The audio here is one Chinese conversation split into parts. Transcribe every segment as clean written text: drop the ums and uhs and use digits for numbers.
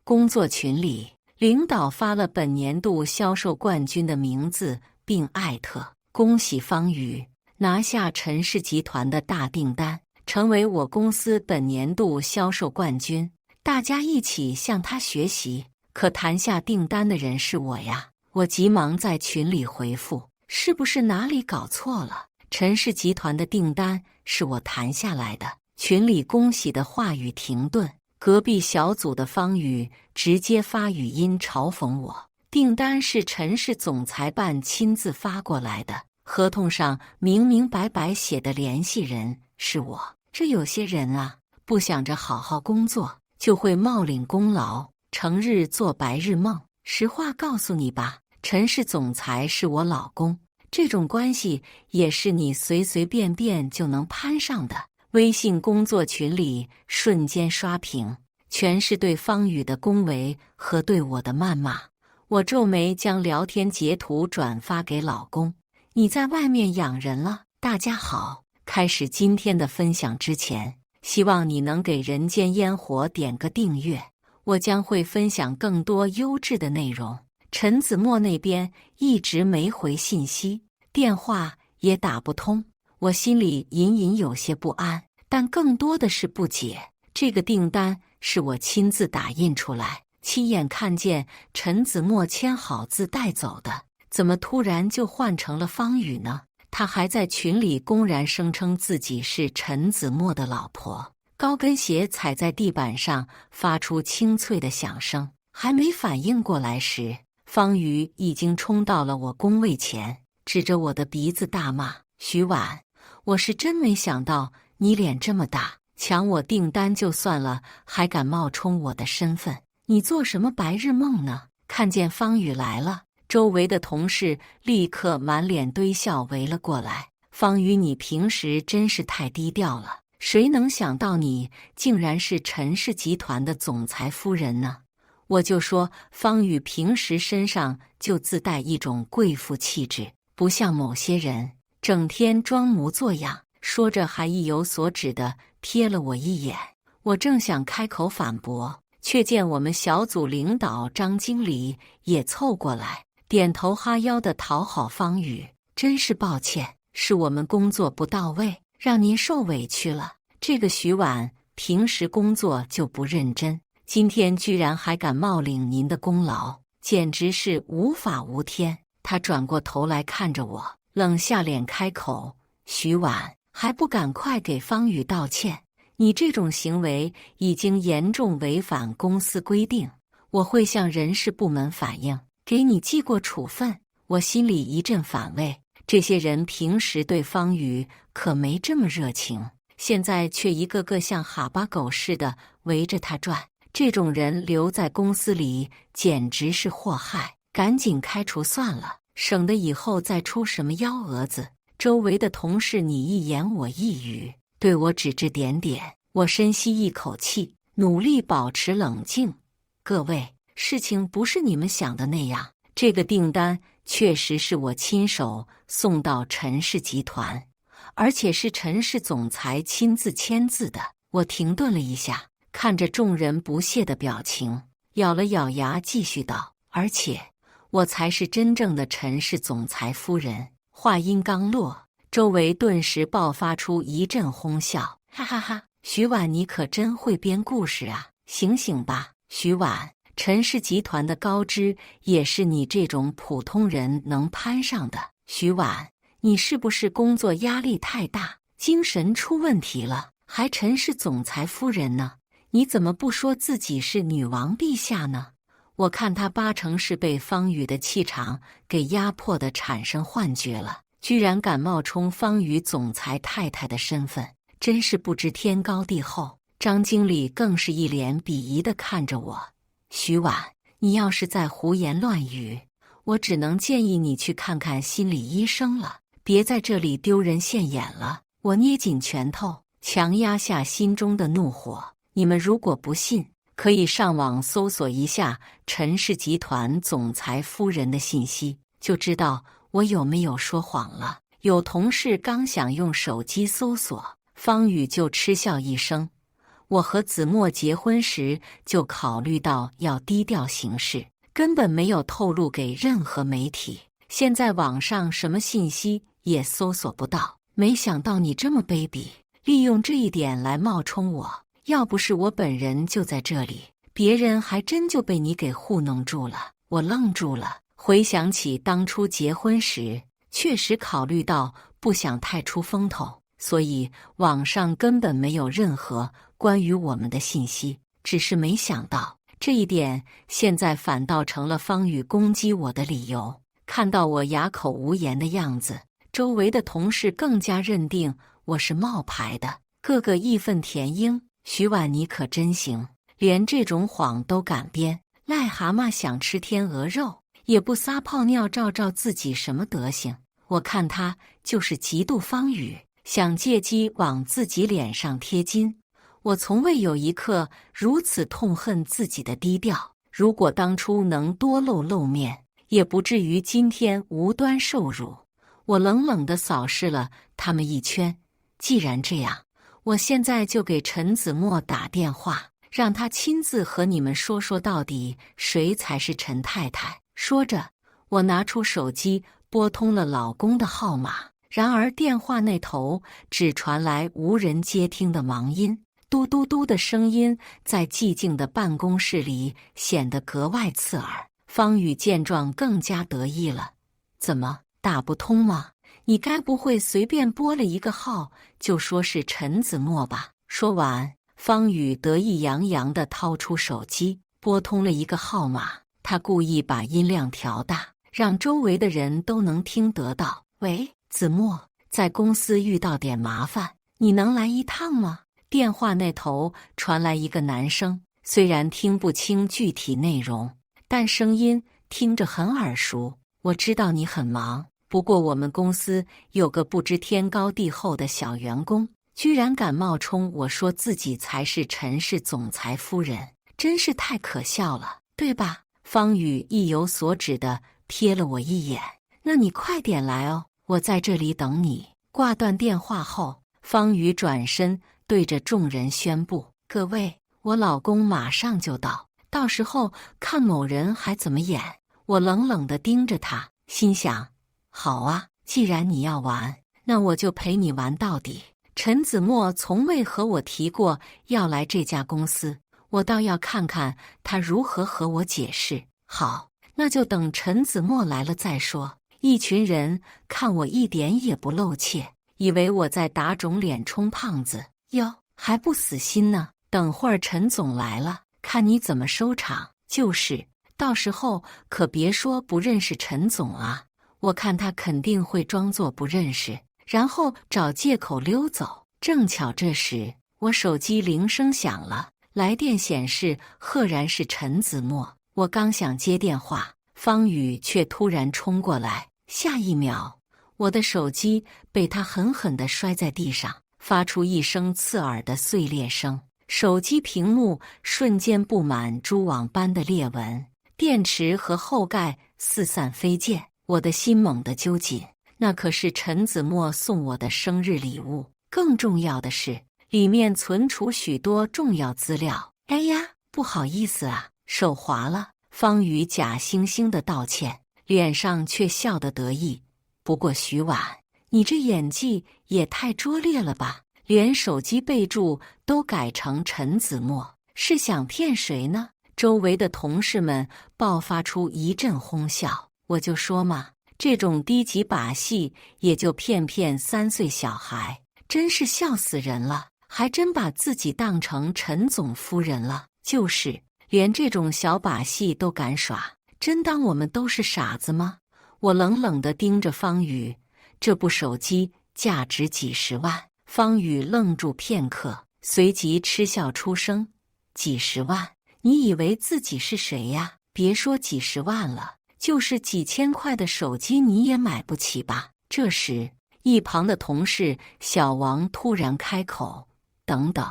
工作群里，领导发了本年度销售冠军的名字，并艾特恭喜方宇拿下陈氏集团的大订单，成为我公司本年度销售冠军，大家一起向他学习。可谈下订单的人是我呀！我急忙在群里回复：是不是哪里搞错了？陈氏集团的订单是我谈下来的。群里恭喜的话语停顿，隔壁小组的方宇直接发语音嘲讽我：订单是陈氏总裁办亲自发过来的，合同上明明白白写的联系人是我。这有些人啊，不想着好好工作，就会冒领功劳，成日做白日梦。实话告诉你吧，陈氏总裁是我老公，这种关系也是你随随便便就能攀上的。微信工作群里瞬间刷屏，全是对方宇的恭维和对我的谩骂。我皱眉将聊天截图转发给老公：你在外面养人了？大家好，开始今天的分享之前，希望你能给人间烟火点个订阅，我将会分享更多优质的内容。陈子墨那边一直没回信息，电话也打不通，我心里隐隐有些不安，但更多的是不解。这个订单是我亲自打印出来，亲眼看见陈子墨签好字带走的，怎么突然就换成了方宇呢？他还在群里公然声称自己是陈子墨的老婆。高跟鞋踩在地板上发出清脆的响声，还没反应过来时，方宇已经冲到了我工位前，指着我的鼻子大骂：徐婉，我是真没想到你脸这么大，抢我订单就算了，还敢冒充我的身份，你做什么白日梦呢？看见方宇来了，周围的同事立刻满脸堆笑围了过来。方宇，你平时真是太低调了，谁能想到你竟然是陈氏集团的总裁夫人呢？我就说方宇平时身上就自带一种贵妇气质，不像某些人整天装模作样。说着还意有所指地瞥了我一眼。我正想开口反驳，却见我们小组领导张经理也凑过来，点头哈腰地讨好方宇：真是抱歉，是我们工作不到位，让您受委屈了。这个徐婉平时工作就不认真，今天居然还敢冒领您的功劳，简直是无法无天。他转过头来看着我，冷下脸开口：徐婉，还不赶快给方宇道歉？你这种行为已经严重违反公司规定，我会向人事部门反映，给你记过处分。我心里一阵反胃，这些人平时对方宇可没这么热情，现在却一个个像哈巴狗似的围着他转，这种人留在公司里简直是祸害，赶紧开除算了，省得以后再出什么幺蛾子。周围的同事你一言我一语，对我指指点点。我深吸一口气，努力保持冷静。各位，事情不是你们想的那样，这个订单确实是我亲手送到陈氏集团，而且是陈氏总裁亲自签字的。我停顿了一下，看着众人不屑的表情，咬了咬牙继续道：而且我才是真正的陈氏总裁夫人。话音刚落，周围顿时爆发出一阵哄笑，哈哈哈！徐婉，你可真会编故事啊！醒醒吧，徐婉，陈氏集团的高枝也是你这种普通人能攀上的。徐婉，你是不是工作压力太大，精神出问题了？还陈氏总裁夫人呢？你怎么不说自己是女王陛下呢？我看他八成是被方宇的气场给压迫的产生幻觉了，居然敢冒充方宇总裁太太的身份，真是不知天高地厚。张经理更是一脸鄙夷地看着我：徐婉，你要是再胡言乱语，我只能建议你去看看心理医生了，别在这里丢人现眼了。我捏紧拳头，强压下心中的怒火。你们如果不信，可以上网搜索一下陈氏集团总裁夫人的信息，就知道我有没有说谎了。有同事刚想用手机搜索，方宇就嗤笑一声：我和子墨结婚时就考虑到要低调行事，根本没有透露给任何媒体。现在网上什么信息也搜索不到，没想到你这么卑鄙，利用这一点来冒充我。要不是我本人就在这里，别人还真就被你给糊弄住了。我愣住了，回想起当初结婚时，确实考虑到不想太出风头，所以网上根本没有任何关于我们的信息。只是没想到这一点现在反倒成了方宇攻击我的理由。看到我哑口无言的样子，周围的同事更加认定我是冒牌的，个个义愤填膺。徐婉妮可真行，连这种谎都敢编。癞蛤蟆想吃天鹅肉，也不撒泡尿照照自己什么德行。我看他就是嫉妒方宇，想借机往自己脸上贴金。我从未有一刻如此痛恨自己的低调。如果当初能多露面，也不至于今天无端受辱。我冷冷地扫视了他们一圈。既然这样，我现在就给陈子墨打电话，让他亲自和你们说说到底谁才是陈太太。说着，我拿出手机拨通了老公的号码，然而电话那头只传来无人接听的忙音，嘟嘟嘟的声音在寂静的办公室里显得格外刺耳。方宇见状更加得意了，怎么打不通吗？你该不会随便拨了一个号就说是陈子墨吧？说完，方宇得意洋洋地掏出手机，拨通了一个号码。他故意把音量调大，让周围的人都能听得到。喂，子墨，在公司遇到点麻烦，你能来一趟吗？电话那头传来一个男声，虽然听不清具体内容，但声音听着很耳熟。我知道你很忙，不过我们公司有个不知天高地厚的小员工，居然敢冒充我说自己才是陈氏总裁夫人，真是太可笑了，对吧？方宇意有所指地瞥了我一眼。那你快点来哦，我在这里等你。挂断电话后，方宇转身对着众人宣布：各位，我老公马上就到，到时候看某人还怎么演。我冷冷地盯着他，心想：好啊，既然你要玩，那我就陪你玩到底。陈子墨从未和我提过要来这家公司，我倒要看看他如何和我解释。好，那就等陈子墨来了再说。一群人看我一点也不露怯，以为我在打肿脸充胖子。哟，还不死心呢？等会儿陈总来了，看你怎么收场。就是，到时候可别说不认识陈总啊，我看他肯定会装作不认识，然后找借口溜走。正巧这时，我手机铃声响了，来电显示赫然是陈子墨。我刚想接电话，方宇却突然冲过来，下一秒，我的手机被他狠狠地摔在地上，发出一声刺耳的碎裂声，手机屏幕瞬间布满蛛网般的裂纹，电池和后盖四散飞溅。我的心猛地揪紧，那可是陈子墨送我的生日礼物，更重要的是，里面存储许多重要资料。哎呀，不好意思啊，手滑了。方宇假惺惺的道歉，脸上却笑得得意。不过徐婉，你这演技也太拙劣了吧，连手机备注都改成陈子墨，是想骗谁呢？周围的同事们爆发出一阵哄笑。我就说嘛，这种低级把戏也就骗3岁小孩，真是笑死人了，还真把自己当成陈总夫人了。就是，连这种小把戏都敢耍，真当我们都是傻子吗？我冷冷地盯着方宇，这部手机价值几十万。方宇愣住片刻，随即嗤笑出声：几十万？你以为自己是谁呀？别说几十万了，就是几千块的手机你也买不起吧？这时，一旁的同事小王突然开口：等等，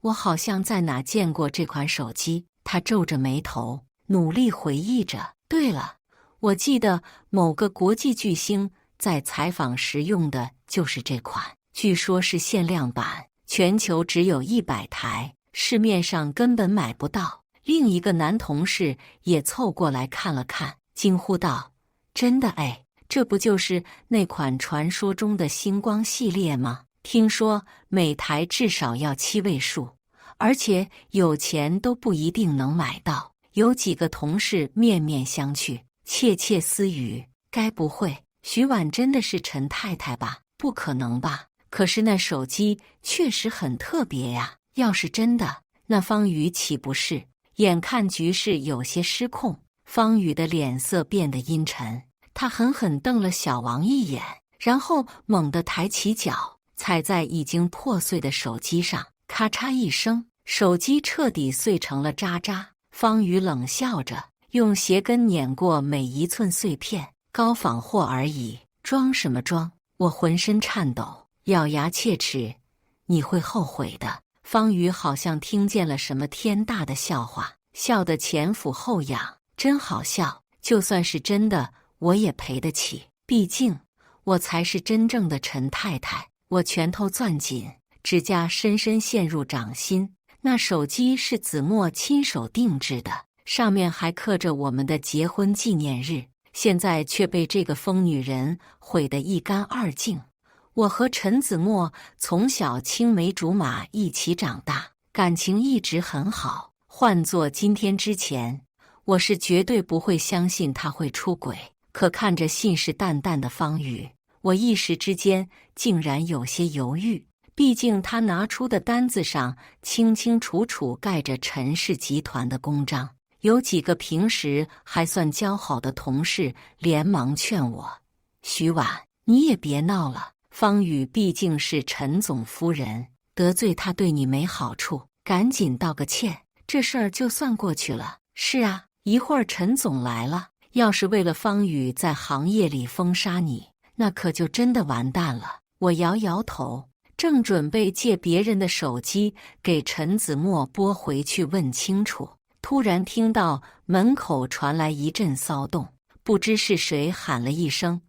我好像在哪见过这款手机。他皱着眉头，努力回忆着。对了，我记得某个国际巨星在采访时用的就是这款，据说是限量版，全球只有100台，市面上根本买不到。另一个男同事也凑过来看了看，惊呼道：“真的哎，这不就是那款传说中的星光系列吗？听说每台至少要7位数，而且有钱都不一定能买到。”有几个同事面面相觑，窃窃私语：“该不会徐婉真的是陈太太吧？不可能吧？可是那手机确实很特别呀，要是真的，那方宇岂不是……”眼看局势有些失控，方宇的脸色变得阴沉，他狠狠瞪了小王一眼，然后猛地抬起脚，踩在已经破碎的手机上，咔嚓一声，手机彻底碎成了渣渣。方宇冷笑着，用鞋跟碾过每一寸碎片。高仿货而已，装什么装？我浑身颤抖，咬牙切齿：“你会后悔的。”方宇好像听见了什么天大的笑话，笑得前俯后仰，真好笑。就算是真的，我也赔得起，毕竟我才是真正的陈太太。我拳头攥紧，指甲深深陷入掌心。那手机是子墨亲手定制的，上面还刻着我们的结婚纪念日，现在却被这个疯女人毁得一干二净。我和陈子墨从小青梅竹马一起长大，感情一直很好。换做今天之前，我是绝对不会相信他会出轨。可看着信誓旦旦的方宇，我一时之间竟然有些犹豫。毕竟他拿出的单子上清清楚楚盖着陈氏集团的公章。有几个平时还算交好的同事连忙劝我：“徐婉，你也别闹了。方宇毕竟是陈总夫人，得罪他对你没好处，赶紧道个歉，这事儿就算过去了。”是啊，一会儿陈总来了，要是为了方宇在行业里封杀你，那可就真的完蛋了。我摇摇头，正准备借别人的手机给陈子墨拨回去问清楚，突然听到门口传来一阵骚动，不知是谁喊了一声：“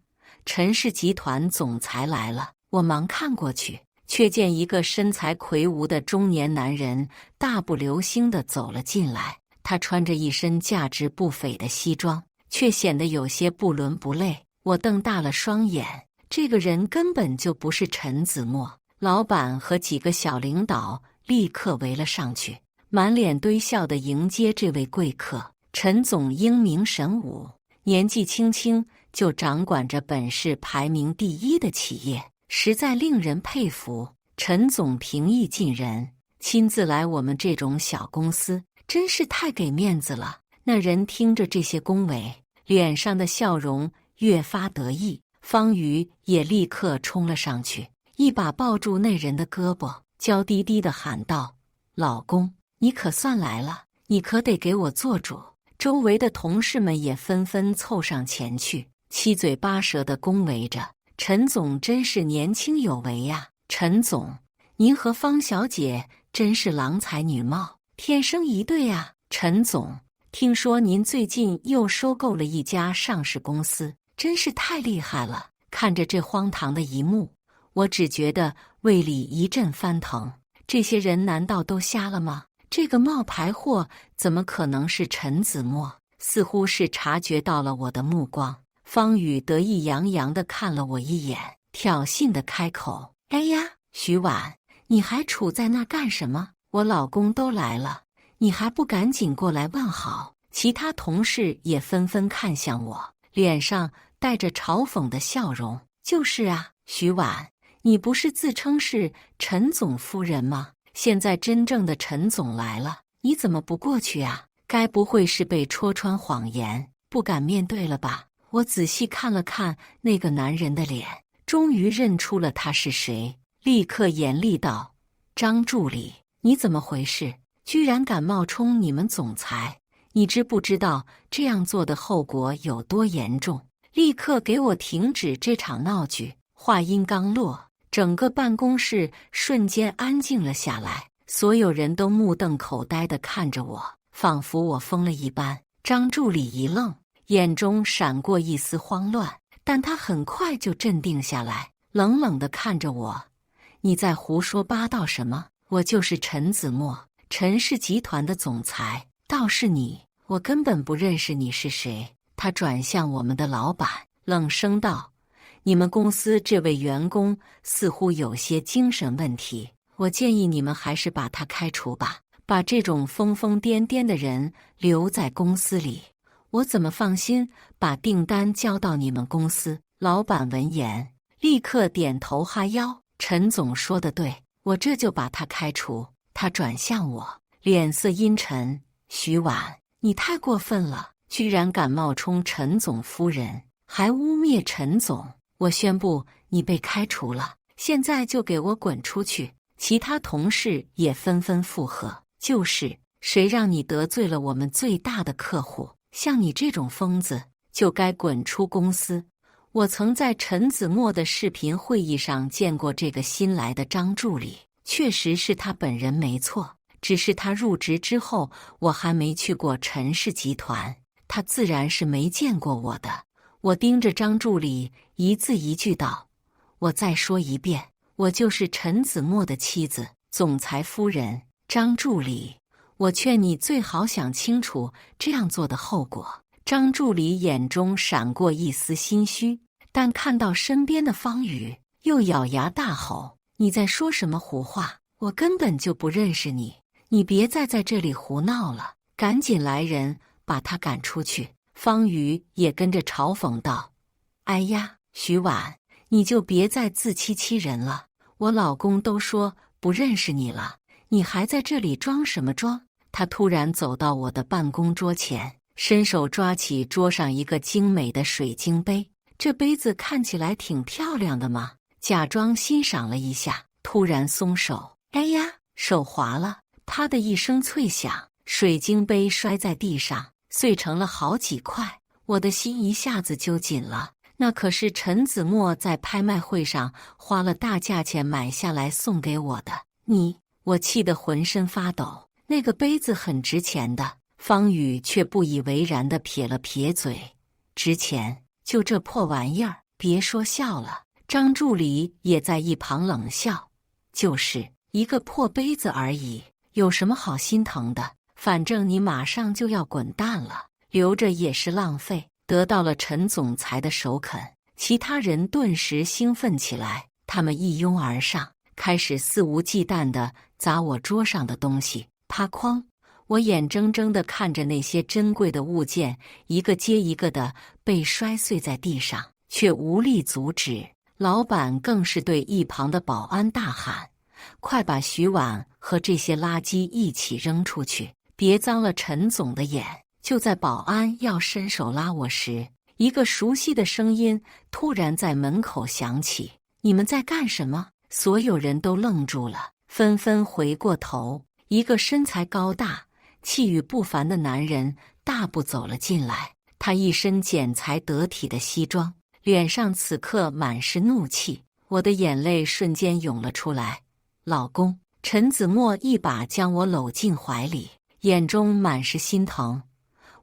陈氏集团总裁来了。”我忙看过去，却见一个身材魁梧的中年男人大步流星地走了进来。他穿着一身价值不菲的西装，却显得有些不伦不类。我瞪大了双眼，这个人根本就不是陈子墨。老板和几个小领导立刻围了上去，满脸堆笑地迎接这位贵客。陈总英明神武，年纪轻轻就掌管着本市排名第1的企业，实在令人佩服。陈总平易近人，亲自来我们这种小公司，真是太给面子了。那人听着这些恭维，脸上的笑容越发得意。方宇也立刻冲了上去，一把抱住那人的胳膊，娇滴滴地喊道：“老公，你可算来了，你可得给我做主。”周围的同事们也纷纷凑上前去，七嘴八舌地恭维着：“陈总真是年轻有为呀！陈总，您和方小姐真是郎才女貌，天生一对呀！陈总，听说您最近又收购了一家上市公司，真是太厉害了！”看着这荒唐的一幕，我只觉得胃里一阵翻腾。这些人难道都瞎了吗？这个冒牌货怎么可能是陈子墨？似乎是察觉到了我的目光，方宇得意洋洋地看了我一眼，挑衅地开口：“哎呀，徐婉，你还杵在那干什么？我老公都来了，你还不赶紧过来问好？”其他同事也纷纷看向我，脸上带着嘲讽的笑容。“就是啊，徐婉，你不是自称是陈总夫人吗？现在真正的陈总来了，你怎么不过去啊？该不会是被戳穿谎言，不敢面对了吧？”我仔细看了看那个男人的脸，终于认出了他是谁，立刻严厉道：“张助理，你怎么回事？居然敢冒充你们总裁！你知不知道这样做的后果有多严重？立刻给我停止这场闹剧！”话音刚落，整个办公室瞬间安静了下来，所有人都目瞪口呆地看着我，仿佛我疯了一般。张助理一愣，眼中闪过一丝慌乱，但他很快就镇定下来，冷冷地看着我：“你在胡说八道什么？我就是陈子墨，陈氏集团的总裁，倒是你，我根本不认识你是谁。他转向我们的老板，冷声道：你们公司这位员工似乎有些精神问题，我建议你们还是把他开除吧，把这种疯疯癫癫的人留在公司里，我怎么放心把订单交到你们公司？老板闻言立刻点头哈腰，陈总说得对，我这就把他开除。他转向我，脸色阴沉：徐婉，你太过分了，居然敢冒充陈总夫人，还污蔑陈总！我宣布你被开除了，现在就给我滚出去！其他同事也纷纷附和：就是，谁让你得罪了我们最大的客户？像你这种疯子，就该滚出公司！我曾在陈子墨的视频会议上见过这个新来的张助理，确实是他本人没错，只是他入职之后，我还没去过陈氏集团，他自然是没见过我的。我盯着张助理，一字一句道：我再说一遍，我就是陈子墨的妻子，总裁夫人张助理。我劝你最好想清楚这样做的后果。张助理眼中闪过一丝心虚，但看到身边的方宇，又咬牙大吼：你在说什么胡话？我根本就不认识你，你别再在这里胡闹了，赶紧来人把他赶出去！方宇也跟着嘲讽道：哎呀，徐婉，你就别再自欺欺人了，我老公都说不认识你了，你还在这里装什么装？他突然走到我的办公桌前，伸手抓起桌上一个精美的水晶杯，这杯子看起来挺漂亮的嘛，假装欣赏了一下，突然松手，哎呀，手滑了！啪的一声脆响，水晶杯摔在地上，碎成了好几块。我的心一下子就紧了，那可是陈子墨在拍卖会上花了大价钱买下来送给我的。我气得浑身发抖。那个杯子很值钱的，方宇却不以为然地撇了撇嘴：值钱？就这破玩意儿？别说笑了。张助理也在一旁冷笑：就是一个破杯子而已，有什么好心疼的？反正你马上就要滚蛋了，留着也是浪费。得到了陈总裁的首肯，其他人顿时兴奋起来，他们一拥而上，开始肆无忌惮地砸我桌上的东西。啪哐！我眼睁睁地看着那些珍贵的物件一个接一个的被摔碎在地上，却无力阻止。老板更是对一旁的保安大喊：快把徐婉和这些垃圾一起扔出去，别脏了陈总的眼！就在保安要伸手拉我时，一个熟悉的声音突然在门口响起：你们在干什么？所有人都愣住了，纷纷回过头。一个身材高大、气宇不凡的男人大步走了进来，他一身剪裁得体的西装，脸上此刻满是怒气。我的眼泪瞬间涌了出来。老公，陈子墨一把将我搂进怀里，眼中满是心疼。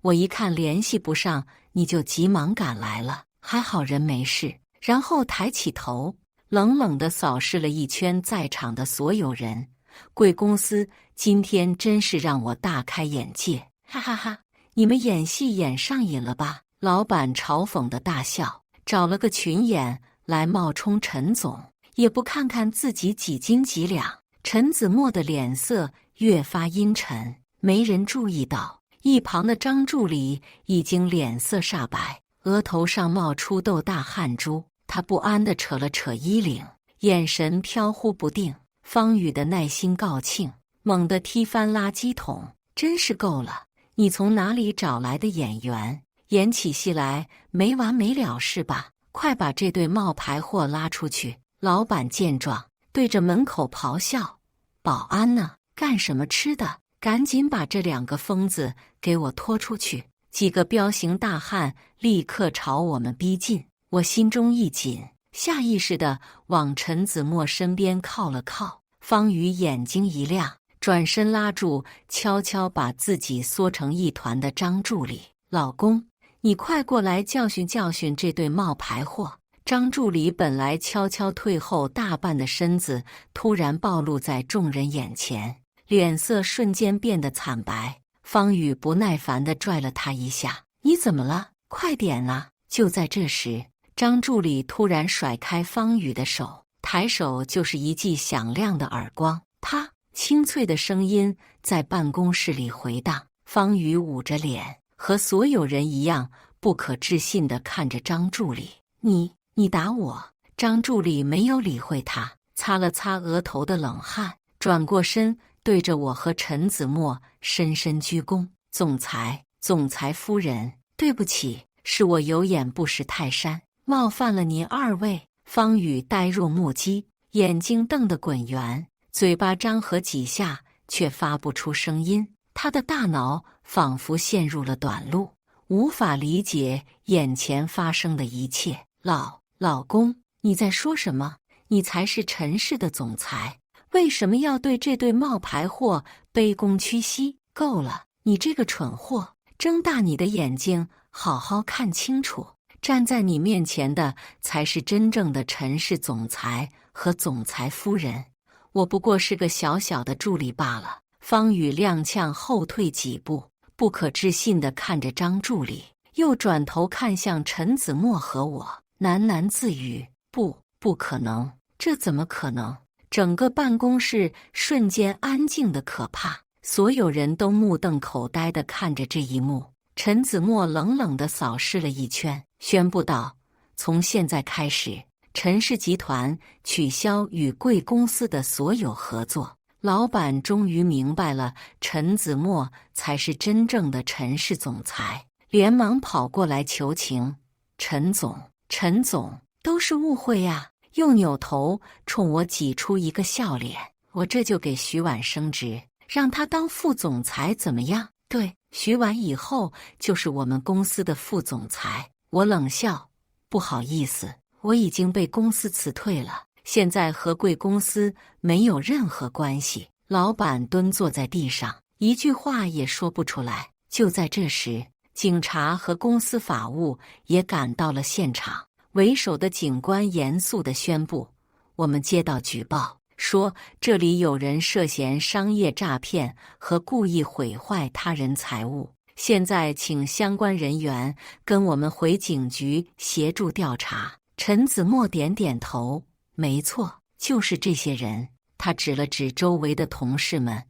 我一看联系不上你就急忙赶来了，还好人没事。然后抬起头，冷冷地扫视了一圈在场的所有人。贵公司今天真是让我大开眼界，哈哈哈！你们演戏演上瘾了吧？老板嘲讽的大笑，找了个群演来冒充陈总，也不看看自己几斤几两。陈子墨的脸色越发阴沉，没人注意到一旁的张助理已经脸色煞白，额头上冒出豆大汗珠。他不安地扯了扯衣领，眼神飘忽不定。方宇的耐心告罄，猛地踢翻垃圾桶，真是够了！你从哪里找来的演员？演起戏来没完没了是吧？快把这对冒牌货拉出去！老板见状，对着门口咆哮：保安呢？干什么吃的？赶紧把这两个疯子给我拖出去！几个彪形大汉立刻朝我们逼近，我心中一紧，下意识地往陈子墨身边靠了靠。方宇眼睛一亮，转身拉住悄悄把自己缩成一团的张助理：老公，你快过来教训教训这对冒牌货！张助理本来悄悄退后大半的身子突然暴露在众人眼前，脸色瞬间变得惨白。方宇不耐烦地拽了他一下：“你怎么了？快点啊！”就在这时，张助理突然甩开方宇的手，抬手就是一记响亮的耳光。啪！清脆的声音在办公室里回荡。方宇捂着脸，和所有人一样不可置信地看着张助理：“你打我！”张助理没有理会他，擦了擦额头的冷汗，转过身对着我和陈子墨深深鞠躬：“总裁夫人，对不起，是我有眼不识泰山，冒犯了您二位。”方宇呆若木鸡，眼睛瞪得滚圆，嘴巴张合几下，却发不出声音。他的大脑仿佛陷入了短路，无法理解眼前发生的一切。老公，你在说什么？你才是陈氏的总裁，为什么要对这对冒牌货卑躬屈膝？够了，你这个蠢货！睁大你的眼睛，好好看清楚，站在你面前的才是真正的陈氏总裁和总裁夫人，我不过是个小小的助理罢了。方宇踉跄后退几步，不可置信地看着张助理，又转头看向陈子墨和我，喃喃自语：“不可能，这怎么可能？”整个办公室瞬间安静的可怕，所有人都目瞪口呆地看着这一幕。陈子墨冷冷地扫视了一圈，宣布道：“从现在开始，陈氏集团取消与贵公司的所有合作。”老板终于明白了，陈子墨才是真正的陈氏总裁，连忙跑过来求情：“陈总，都是误会呀！”又扭头冲我挤出一个笑脸：“我这就给徐婉升职，让他当副总裁，怎么样？”“对，徐婉以后就是我们公司的副总裁。”我冷笑：“不好意思，我已经被公司辞退了。现在和贵公司没有任何关系。”老板蹲坐在地上，一句话也说不出来。就在这时，警察和公司法务也赶到了现场。为首的警官严肃地宣布：“我们接到举报，说这里有人涉嫌商业诈骗和故意毁坏他人财物。现在请相关人员跟我们回警局协助调查。”陈子墨点点头：“没错，就是这些人。”他指了指周围的同事们，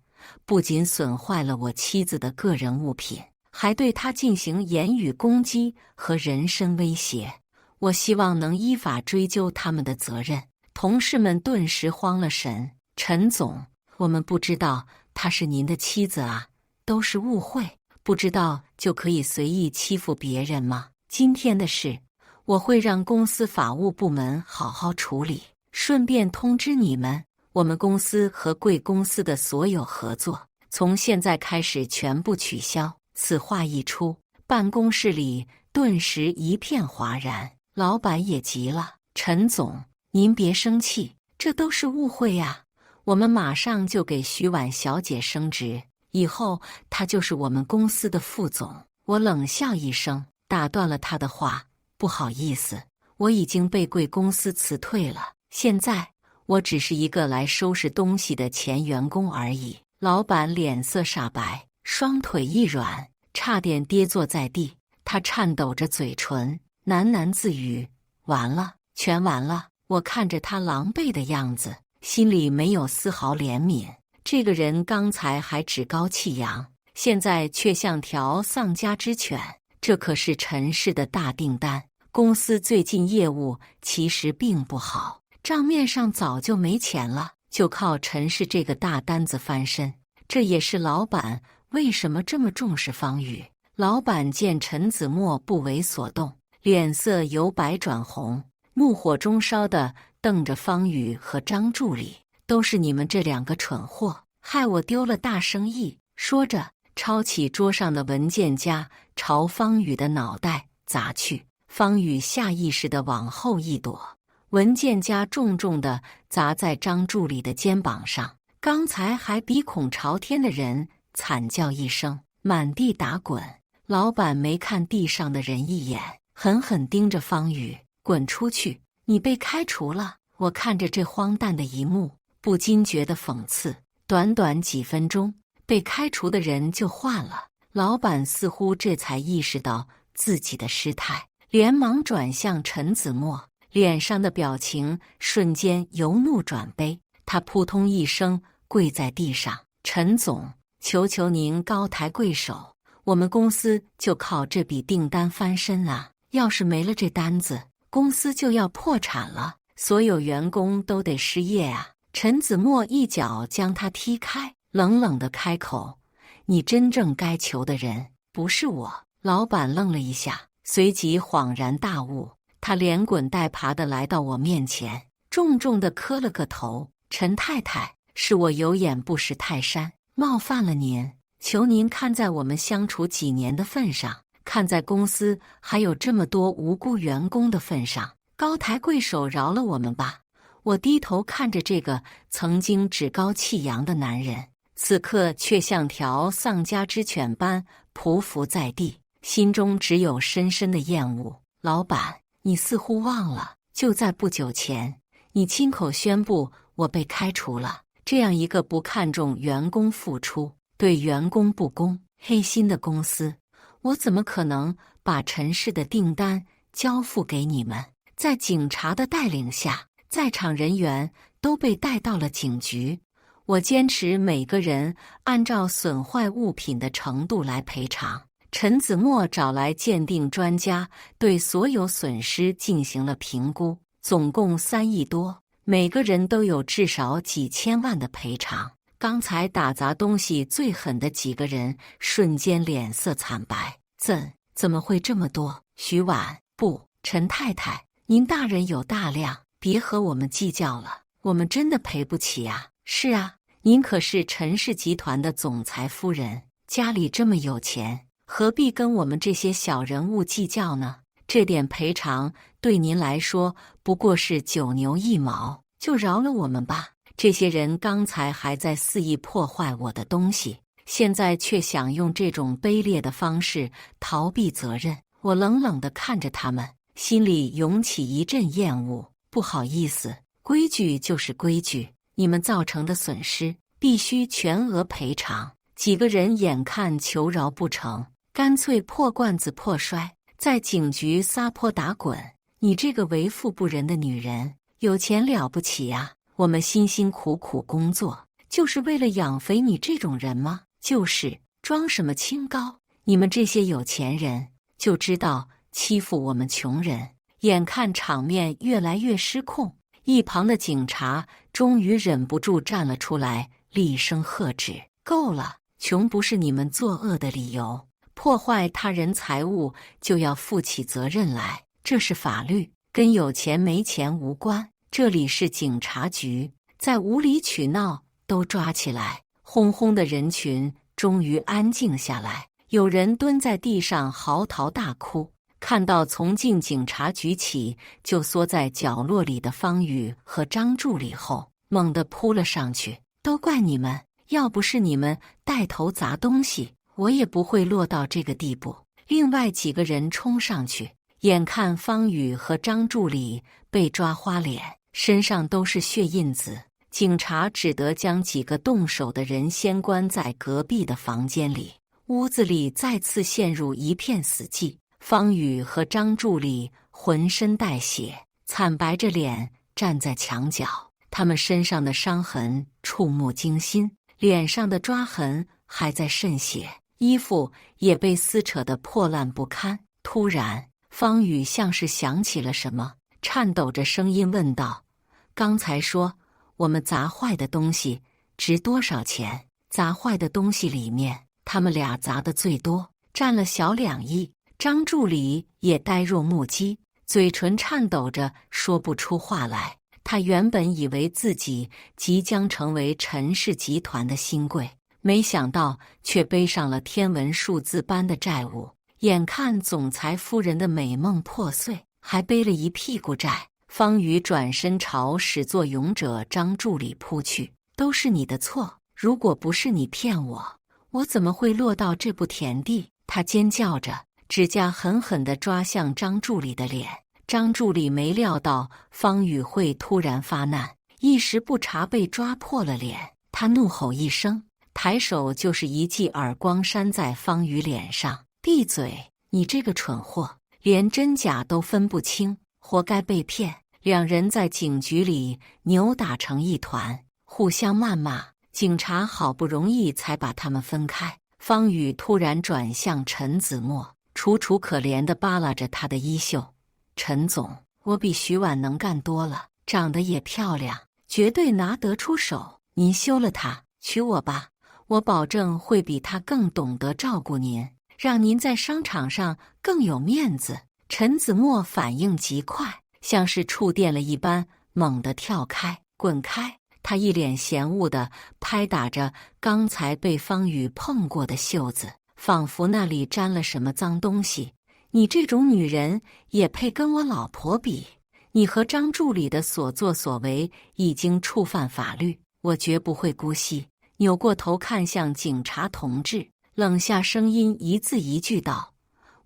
不仅损坏了我妻子的个人物品，还对他进行言语攻击和人身威胁。我希望能依法追究他们的责任。同事们顿时慌了神：“陈总，我们不知道她是您的妻子啊，都是误会，不知道就可以随意欺负别人吗？今天的事，我会让公司法务部门好好处理，顺便通知你们，我们公司和贵公司的所有合作，从现在开始全部取消。”此话一出，办公室里顿时一片哗然。老板也急了：“陈总，您别生气，这都是误会呀！我们马上就给徐婉小姐升职，以后她就是我们公司的副总。”我冷笑一声，打断了他的话：“不好意思，我已经被贵公司辞退了，现在我只是一个来收拾东西的前员工而已。”老板脸色煞白，双腿一软，差点跌坐在地。他颤抖着嘴唇，喃喃自语：“完了，全完了。”我看着他狼狈的样子，心里没有丝毫怜悯。这个人刚才还趾高气扬，现在却像条丧家之犬。这可是陈氏的大订单，公司最近业务其实并不好，账面上早就没钱了，就靠陈氏这个大单子翻身。这也是老板为什么这么重视方宇。老板见陈子墨不为所动，脸色由白转红，怒火中烧地瞪着方宇和张助理：“都是你们这两个蠢货，害我丢了大生意！”说着，抄起桌上的文件夹，朝方宇的脑袋砸去。方宇下意识地往后一躲，文件夹重重地砸在张助理的肩膀上。刚才还鼻孔朝天的人惨叫一声，满地打滚。老板没看地上的人一眼，狠狠盯着方宇：“滚出去！你被开除了！”我看着这荒诞的一幕，不禁觉得讽刺。短短几分钟，被开除的人就换了。老板似乎这才意识到自己的失态，连忙转向陈子墨，脸上的表情瞬间由怒转悲。他扑通一声跪在地上：“陈总，求求您高抬贵手，我们公司就靠这笔订单翻身啊！要是没了这单子，公司就要破产了，所有员工都得失业啊！”陈子墨一脚将他踢开，冷冷地开口：“你真正该求的人不是我。”老板愣了一下，随即恍然大悟，他连滚带爬地来到我面前，重重地磕了个头：“陈太太，是我有眼不识泰山，冒犯了您，求您看在我们相处几年的份上，看在公司还有这么多无辜员工的份上，高抬贵手饶了我们吧。”我低头看着这个曾经趾高气扬的男人，此刻却像条丧家之犬般匍匐在地，心中只有深深的厌恶。老板，你似乎忘了，就在不久前，你亲口宣布我被开除了。这样一个不看重员工付出、对员工不公、黑心的公司，我怎么可能把陈氏的订单交付给你们？在警察的带领下，在场人员都被带到了警局。我坚持每个人按照损坏物品的程度来赔偿。陈子墨找来鉴定专家，对所有损失进行了评估，总共3亿多，每个人都有至少几千万的赔偿。刚才打砸东西最狠的几个人瞬间脸色惨白：“怎么会这么多？”徐婉：“不，陈太太，您大人有大量，别和我们计较了，我们真的赔不起啊。”“是啊，您可是陈氏集团的总裁夫人，家里这么有钱，何必跟我们这些小人物计较呢？这点赔偿对您来说不过是9牛1毛，就饶了我们吧。这些人刚才还在肆意破坏我的东西，现在却想用这种卑劣的方式逃避责任。”我冷冷地看着他们，心里涌起一阵厌恶。“不好意思，规矩就是规矩，你们造成的损失必须全额赔偿。”几个人眼看求饶不成，干脆破罐子破摔，在警局撒泼打滚。“你这个为富不仁的女人，有钱了不起呀？我们辛辛苦苦工作，就是为了养肥你这种人吗？就是装什么清高？你们这些有钱人就知道欺负我们穷人。”眼看场面越来越失控，一旁的警察终于忍不住站了出来，厉声喝止：“够了！穷不是你们作恶的理由，破坏他人财物就要负起责任来，这是法律，跟有钱没钱无关。这里是警察局，再无理取闹都抓起来。”轰轰的人群终于安静下来，有人蹲在地上嚎啕大哭。看到从进警察局起就缩在角落里的方宇和张助理后，猛地扑了上去：“都怪你们，要不是你们带头砸东西，我也不会落到这个地步。”另外几个人冲上去，眼看方宇和张助理被抓花脸，身上都是血印子，警察只得将几个动手的人先关在隔壁的房间里。屋子里再次陷入一片死寂。方宇和张助理浑身带血，惨白着脸站在墙角，他们身上的伤痕触目惊心，脸上的抓痕还在渗血，衣服也被撕扯得破烂不堪。突然，方宇像是想起了什么，颤抖着声音问道：“刚才说我们砸坏的东西值多少钱？”砸坏的东西里面，他们俩砸的最多，占了小2亿。张助理也呆若木鸡，嘴唇颤抖着说不出话来。他原本以为自己即将成为陈氏集团的新贵，没想到却背上了天文数字般的债务。眼看总裁夫人的美梦破碎，还背了一屁股债，方宇转身朝始作俑者张助理扑去：“都是你的错，如果不是你骗我，我怎么会落到这步田地？”他尖叫着，指甲狠狠地抓向张助理的脸。张助理没料到方宇会突然发难，一时不察被抓破了脸。他怒吼一声，抬手就是一记耳光扇在方宇脸上。闭嘴！你这个蠢货，连真假都分不清，活该被骗。两人在警局里扭打成一团，互相谩骂。警察好不容易才把他们分开。方宇突然转向陈子墨，楚楚可怜地扒拉着他的衣袖。陈总，我比徐婉能干多了，长得也漂亮，绝对拿得出手。您休了她，娶我吧，我保证会比她更懂得照顾您，让您在商场上更有面子。陈子墨反应极快，像是触电了一般，猛地跳开，滚开！他一脸嫌恶地拍打着刚才被方宇碰过的袖子，仿佛那里沾了什么脏东西。你这种女人也配跟我老婆比？你和张助理的所作所为已经触犯法律，我绝不会姑息。扭过头看向警察同志，冷下声音，一字一句道：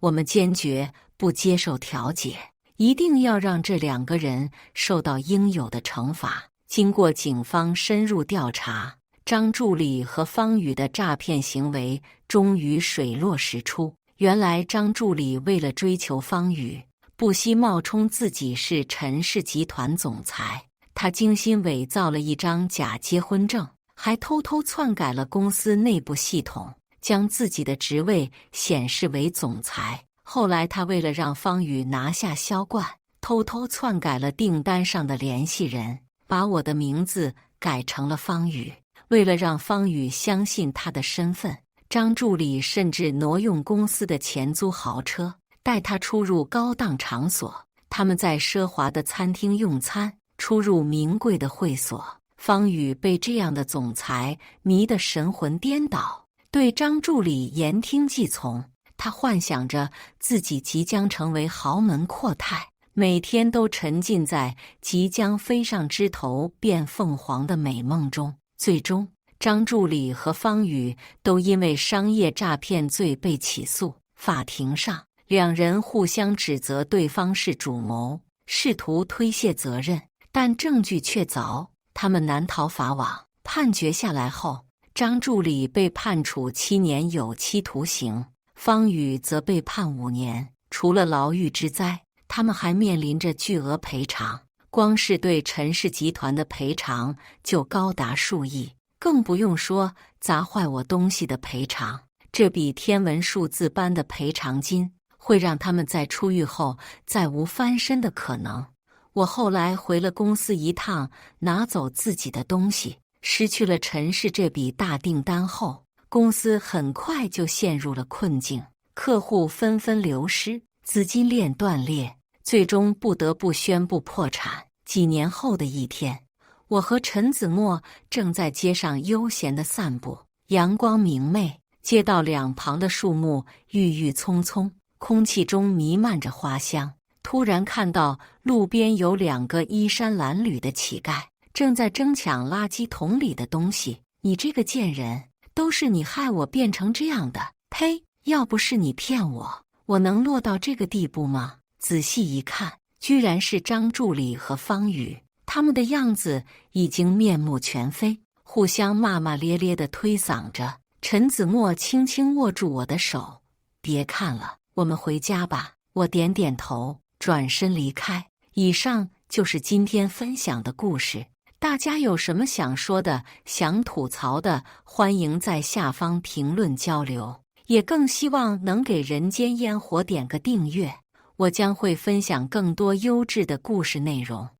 我们坚决不接受调解，一定要让这两个人受到应有的惩罚。经过警方深入调查，张助理和方宇的诈骗行为终于水落石出。原来张助理为了追求方宇，不惜冒充自己是陈氏集团总裁，他精心伪造了一张假结婚证，还偷偷篡改了公司内部系统，将自己的职位显示为总裁。后来他为了让方宇拿下销冠，偷偷篡改了订单上的联系人，把我的名字改成了方宇。为了让方宇相信他的身份，张助理甚至挪用公司的钱租豪车，带他出入高档场所。他们在奢华的餐厅用餐，出入名贵的会所。方宇被这样的总裁迷得神魂颠倒，对张助理言听计从。他幻想着自己即将成为豪门阔太，每天都沉浸在即将飞上枝头变凤凰的美梦中。最终，张助理和方宇都因为商业诈骗罪被起诉。法庭上，两人互相指责对方是主谋，试图推卸责任，但证据确凿，他们难逃法网。判决下来后，张助理被判处7年有期徒刑，方宇则被判5年。除了牢狱之灾，他们还面临着巨额赔偿，光是对陈氏集团的赔偿就高达数亿，更不用说砸坏我东西的赔偿。这笔天文数字般的赔偿金会让他们在出狱后再无翻身的可能。我后来回了公司一趟，拿走自己的东西，失去了陈氏这笔大订单后，公司很快就陷入了困境，客户纷纷流失，资金链断裂，最终不得不宣布破产。几年后的一天，我和陈子墨正在街上悠闲地散步，阳光明媚，街道两旁的树木郁郁葱葱，空气中弥漫着花香。突然看到路边有2个衣衫褴褛的乞丐，正在争抢垃圾桶里的东西。你这个贱人，都是你害我变成这样的！呸！要不是你骗我，我能落到这个地步吗？仔细一看，居然是张助理和方宇，他们的样子已经面目全非，互相骂骂咧咧地推搡着。陈子墨轻轻握住我的手，别看了，我们回家吧。我点点头，转身离开。以上就是今天分享的故事，大家有什么想说的、想吐槽的，欢迎在下方评论交流，也更希望能给人间烟火点个订阅，我将会分享更多优质的故事内容。